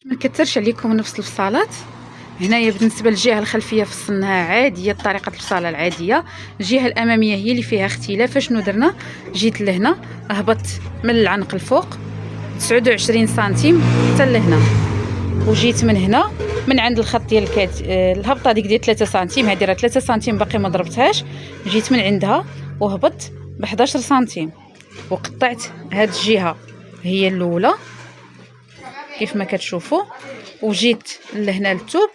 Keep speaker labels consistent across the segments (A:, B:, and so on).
A: ما كثرش عليكم نفس الفصالات. هنايا بالنسبه للجهه الخلفيه فصلناها عاديه طريقه الفصاله العاديه. الجهه الاماميه هي اللي فيها اختلاف. شنو درنا؟ جيت لهنا، هبطت من العنق الفوق 29 سنتيم حتى لهنا، وجيت من هنا من عند الخط ديال الهبطه ديك ديال 3 سنتيم، هذه راه 3 سنتيم باقي ما ضربتهاش. جيت من عندها وهبطت ب 11 سنتيم وقطعت هاد الجهه هي الاولى كيف ما كتشوفوا، وجيت لهنا للثوب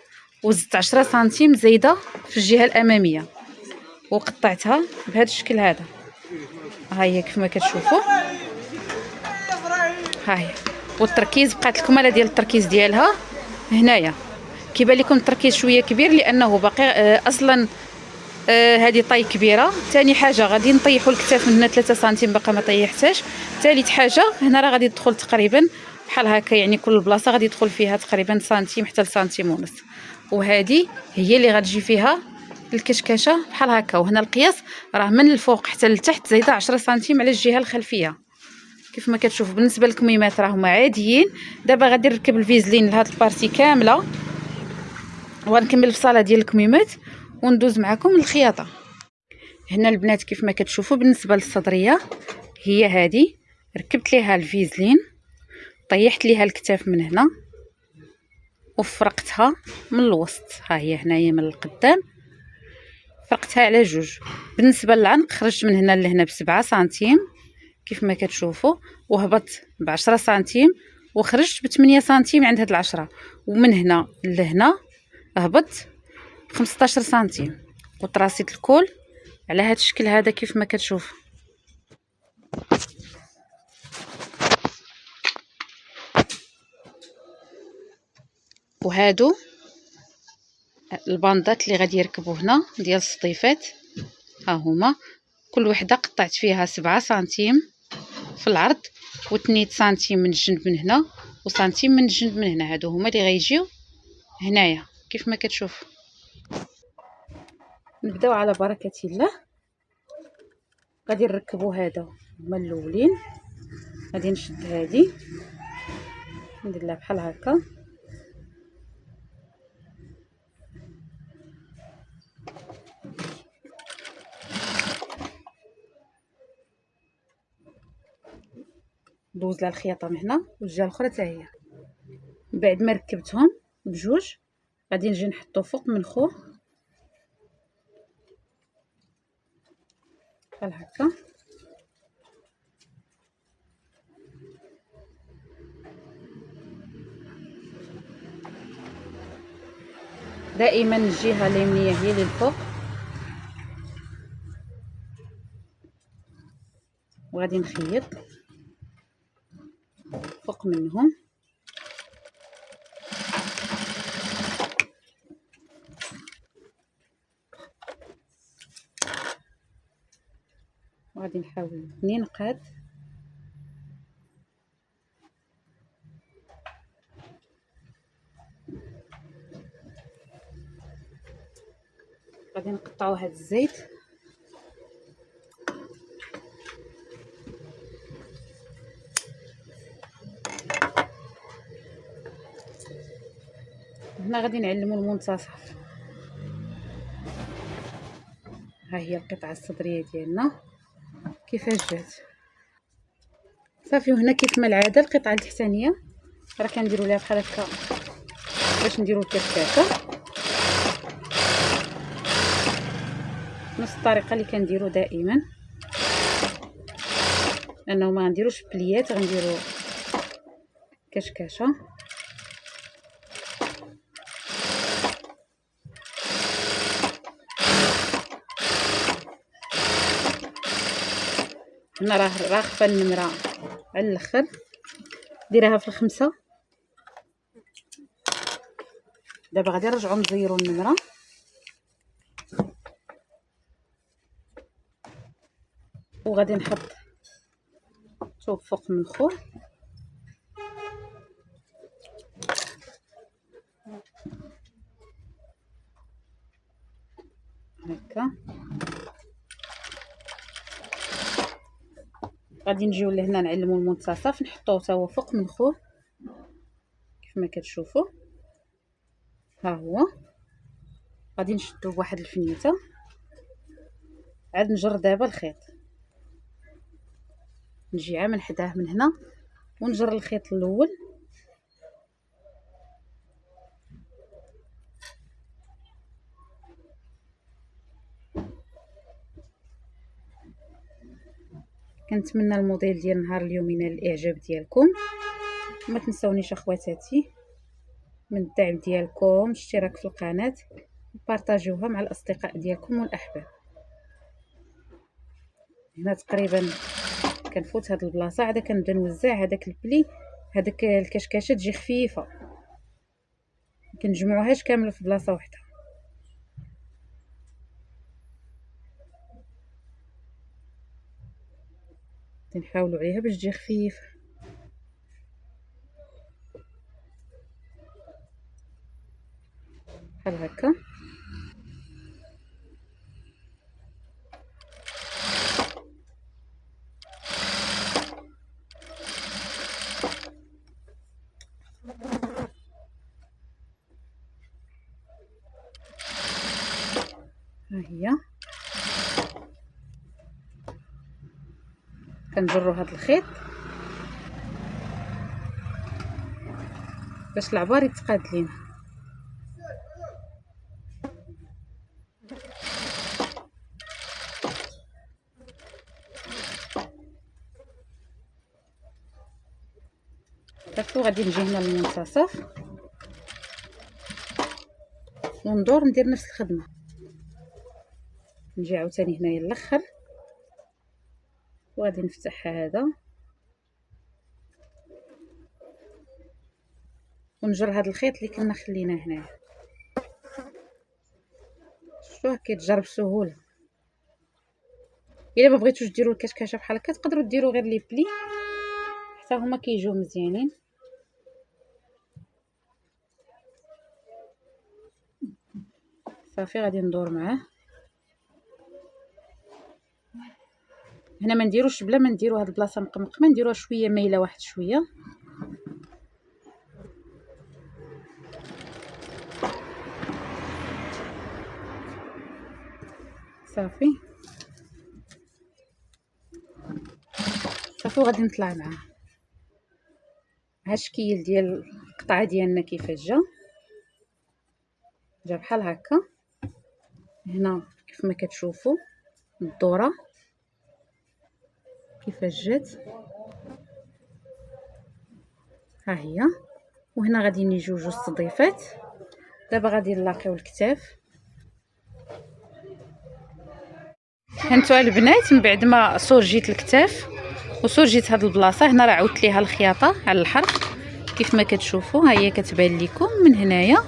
A: وزدت 10 سنتيم زايده في الجهه الاماميه وقطعتها بهذا الشكل هذا. ها هي كيف ما كتشوفوا، ها هي. والتركيز بقات الكماله ديال التركيز ديالها هنايا. كيبان لكم التركيز شويه كبير لانه باقي اصلا هذه طاي كبيره. ثاني حاجه غادي نطيحوا الكتاف من هنا 3 سنتيم باقا ما طيحتهاش. ثالث حاجه هنا راه غادي تدخل تقريبا بحال هكا، يعني كل بلاصه غادي يدخل فيها تقريبا سنتيم حتى لسنتيم ونص، وهذه هي اللي غتجي فيها الكشكشه بحال هكا. وهنا القياس راه من الفوق حتى لتحت زايده 10 سنتيم على الجهه الخلفيه كيف ما كتشوفوا. بالنسبه للكميمات راهما عاديين. دابا غادي نركب الفيزلين لهاد البارتي كامله وغنكمل الفصاله ديال الكميمات وندوز معكم الخياطه. هنا البنات كيف ما كتشوفوا بالنسبه للصدريه هي هذه، ركبت ليها الفيزلين، طيحت ليها الكتاف من هنا وفرقتها من الوسط. ها هي هنايا من القدام فرقتها على جوج. بالنسبه للعنق خرجت من هنا لهنا ب7 سنتيم كيف ما كتشوفوا، وهبطت ب10 سنتيم وخرجت ب8 سنتيم عند هاد العشرة، ومن هنا لهنا هبطت ب15 سنتيم وطراسيت الكول على هاد الشكل هذا كيف ما كتشوف. وهادو الباندات اللي غادي يركبوا هنا ديال السطيفات، ها هما كل وحده قطعت فيها 7 سنتيم في العرض و2 سنتيم من الجنب من هنا وسنتيم من الجنب من هنا. هادو هما اللي غيجيو هنايا كيف ما كتشوف. نبداو على بركه الله. غادي نركبوا هذا هما الاولين. غادي نشد هذه ندير لها بحال هكا، دوز لها الخياطه من هنا والجهه الاخرى حتى هي. بعد ما ركبتهم بجوج غادي نجي نحطو فوق من خوه بحال هكا. دائما الجهه اليمنيه هي اللي الفوق، وغادي نخيط فوق منهم. وغادي نحاول ننقاد غادي نقطعوا هذا الزيت هنا. غادي نعلموا المنتصف. ها هي القطعه الصدريه ديالنا كيفاش جات صافي. وهنا كيف ما العاده القطعه التحتانيه راه كنديروا ليها بحال هكا باش نديروا الكشكاشه نفس الطريقه اللي كنديروا دائما، لانه ما غنديروش بليات غنديروا كشكاشه. هنا راه خفى النمره على الاخر، ديرها في الخمسة. دابا غادي نرجعوا نزيروا النمره وغادي نحط ثوب فوق من خوه هكا. غادي نجيو لهنا نعلموا المنتصف نحطوه تا هو فوق من خوه كيف ما كتشوفوا. ها هو غادي نشدو بواحد الفنيته، عاد نجر دابا الخيط، نجي عا من حداه من هنا ونجر الخيط الاول، كنتمنى الموديل ديال نهار اليوم ينال الاعجاب ديالكم. ما تنساونيش اخواتاتي من الدعم ديالكم، الاشتراك في القناه، بارطاجيوها مع الاصدقاء ديالكم والاحباب. هنا تقريبا كنفوت هاد البلاصه، عاد كنبدا نوزع هذاك البلي، هذاك الكشكاشه تجي خفيفه، كنجمعوهاش كامله في بلاصه واحده. نحاولوا عليها باش تجي خفيفه بحال هكا. ها هي كنجروا هذا الخيط باش العبار يتقاد لينا. شفتوا غادي نجي هنا للمنتصف وندور ندير نفس الخدمه، نجي عاوتاني هنايا الاخر وغادي نفتح هذا ونجر هذا الخيط اللي كنا خليناه هنايا. شفتوه كيتجر بسهوله. الا ما بغيتوش ديروا الكشكاشه بحال هكا تقدروا ديروا غير لي بلي حتى هما كيجيو مزيانين. صافي غادي ندور معاه. هنا ما نديروش بلا ما نديروا هاد البلاصه مقمقمه، نديروها شويه مايله واحد شويه. صافي صافي وغادي نطلع معاه. ها الشكل ديال القطعه ديالنا كيفاش جا بحال هكا. هنا كيف ما كتشوفوا الدوره كيفاش جات، ها هي. وهنا غادي نيجيو جوج صديفات. دابا غادي نلاقيو الكتاف. هانتوما البنات من بعد ما صورجيت الكتاف وصورجيت هاد البلاصه، هنا راه عاودت ليها الخياطه على الحرف كيف ما كتشوفوا. ها هي كتبان لكم من هنايا.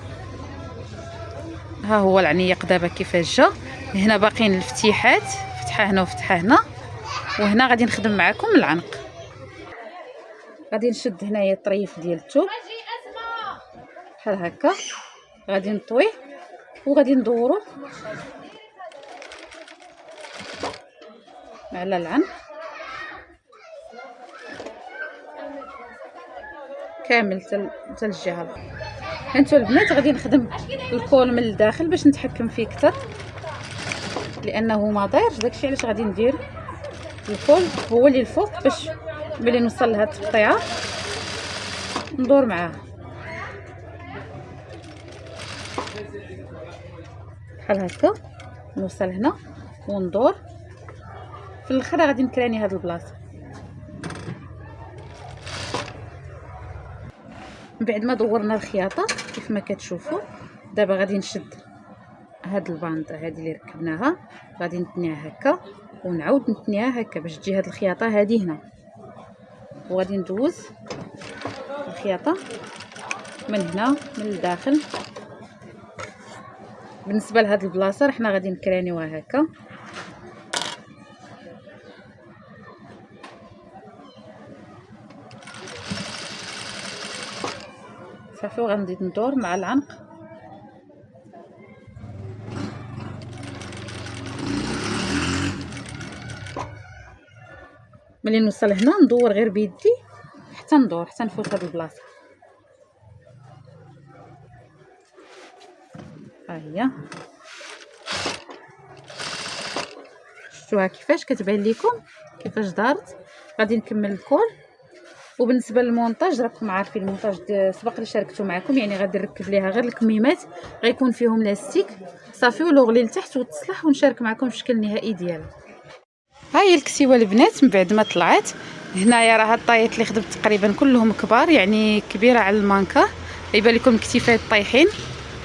A: ها هو العنيق دابا كيفاش جا. هنا باقيين الفتيحات، فتحه هنا وفتحه هنا، وهنا غادي نخدم معكم العنق. غادي نشد هنايا الطريف ديال الثوب بحال هكا، غادي نطويه وغادي ندورو على العنق كامل حتى الجهه. هانتو البنات غادي نخدم الكول من الداخل باش نتحكم فيه اكثر لانه ما دايرش، داكشي علاش غادي ندير الكول هو اللي الفوق باش ملي نوصل لهاد التقطيعه ندور معاه بحال هكا. نوصل هنا وندور في الاخر غادي نكراني هاد البلاصه. من بعد ما دورنا الخياطه كيف ما كتشوفوا دابا غادي نشد هاد الباند هادي اللي ركبناها، غادي نتنيها هكا ونعاود نتنيها هكا باش تجي هاد الخياطه هادي هنا، وغادي ندوز الخياطه من هنا من الداخل. بالنسبه لهاد البلاصه حنا غادي نكرانيوها هكا. صافي وغنزيد ندور مع العنق. ملي نوصل هنا ندور غير بيدي حتى ندور حتى نفوت هاد البلاصه. ها هي شفتوها كيفاش كتبان لكم كيفاش دارت. غادي نكمل الكول. وبالنسبه للمونتاج راكم عارفين المونتاج سبق لي شاركته معكم، يعني غادي نركب ليها غير الكميمات غيكون فيهم لاستيك صافي ولوغلي لتحت وتصلح ونشارك معكم الشكل النهائي ديالها. ها هي الكسيوه البنات من بعد ما طلعت. هنايا راه هاد الطايات اللي خدمت تقريبا كلهم كبار، يعني كبيره على المانكا، يبان لكم الكتيفات طايحين.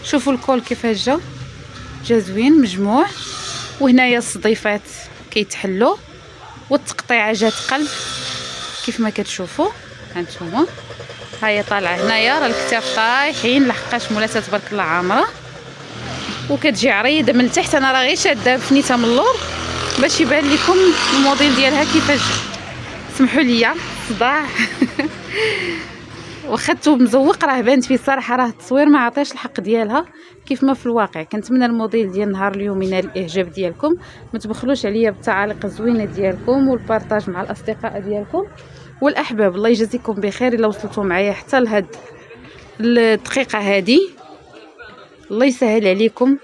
A: شوفوا الكول كيفاش جا زوين مجموع. وهنايا الصديفات كيتحلوا والتقطيعه جات قلب كيف ما كتشوفوا هانتوما. ها هي طالعه هنايا راه الكتاف طايحين لحقاش مولاتها تبارك الله عامره وكتجي عريضه من التحت. انا راه غير شاده بفنيتها من اللور باش يبان لكم الموديل ديالها كيفاش. سمحوا لي صداع واخدته مزوق راه بانت فيه الصراحه، راه التصوير ما عطاش الحق ديالها كيف ما في الواقع. كنتمنى الموديل ديال نهار اليوم ينال الاعجاب ديالكم. ما تبخلوش عليا بالتعاليق الزوينه ديالكم والبارطاج مع الاصدقاء ديالكم والاحباب. الله يجازيكم بخير الا وصلتوا معايا حتى لهاد الدقيقه هذه. الله يسهل عليكم،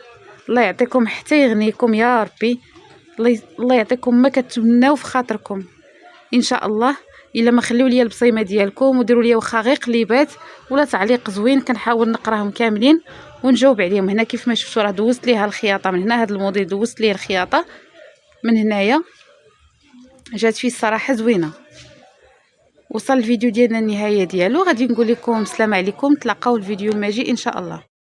A: الله يعطيكم حتى يغنيكم يا ربي. الله يعطيكم ما كتمناو في خاطركم ان شاء الله. الا ما خليو لي البصيمه ديالكم وديروا لي واخا غير قليبات ولا تعليق زوين كنحاول نقراهم كاملين ونجاوب عليهم. هنا كيف ما شفتوا راه دوزت ليها الخياطه من هنا، هذا الموديل دوزت ليه الخياطه من هنايا جات فيه الصراحه زوينه. وصل الفيديو ديالنا النهايه ديالو. غادي نقول لكم السلام عليكم، تلاقاو الفيديو الماجي ان شاء الله.